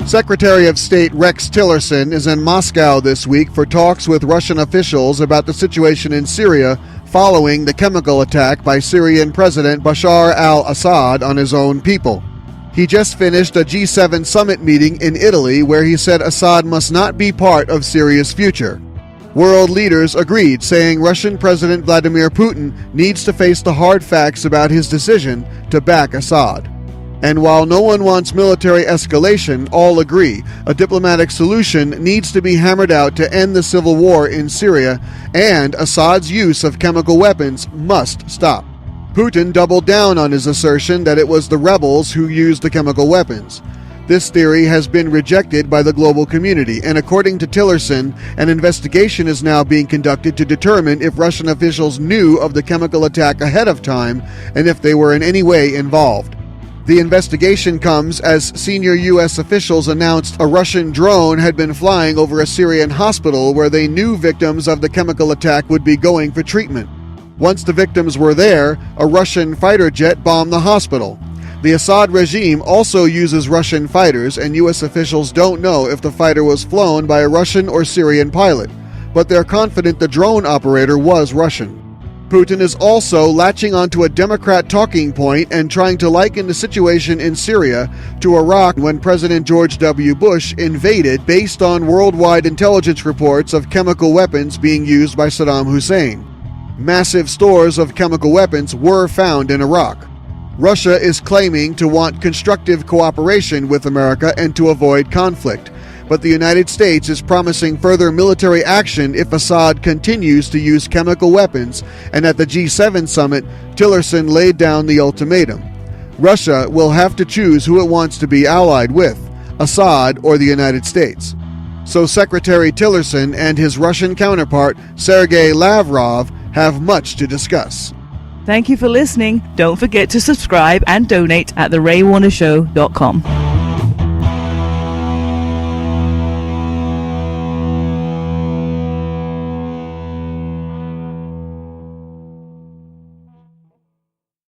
Secretary of State Rex Tillerson is in Moscow this week for talks with Russian officials about the situation in Syria following the chemical attack by Syrian President Bashar al-Assad on his own people. He just finished a G7 summit meeting in Italy where he said Assad must not be part of Syria's future. World leaders agreed, saying Russian President Vladimir Putin needs to face the hard facts about his decision to back Assad. And while no one wants military escalation, all agree a diplomatic solution needs to be hammered out to end the civil war in Syria, and Assad's use of chemical weapons must stop. Putin doubled down on his assertion that it was the rebels who used the chemical weapons. This theory has been rejected by the global community, and according to Tillerson, an investigation is now being conducted to determine if Russian officials knew of the chemical attack ahead of time and if they were in any way involved. The investigation comes as senior U.S. officials announced a Russian drone had been flying over a Syrian hospital where they knew victims of the chemical attack would be going for treatment. Once the victims were there, a Russian fighter jet bombed the hospital. The Assad regime also uses Russian fighters, and U.S. officials don't know if the fighter was flown by a Russian or Syrian pilot, but they're confident the drone operator was Russian. Putin is also latching onto a Democrat talking point and trying to liken the situation in Syria to Iraq when President George W. Bush invaded based on worldwide intelligence reports of chemical weapons being used by Saddam Hussein. Massive stores of chemical weapons were found in Iraq. Russia is claiming to want constructive cooperation with America and to avoid conflict, but the United States is promising further military action if Assad continues to use chemical weapons, and at the G7 summit, Tillerson laid down the ultimatum. Russia will have to choose who it wants to be allied with, Assad or the United States. So Secretary Tillerson and his Russian counterpart, Sergei Lavrov, have much to discuss. Thank you for listening. Don't forget to subscribe and donate at theraywarnershow.com.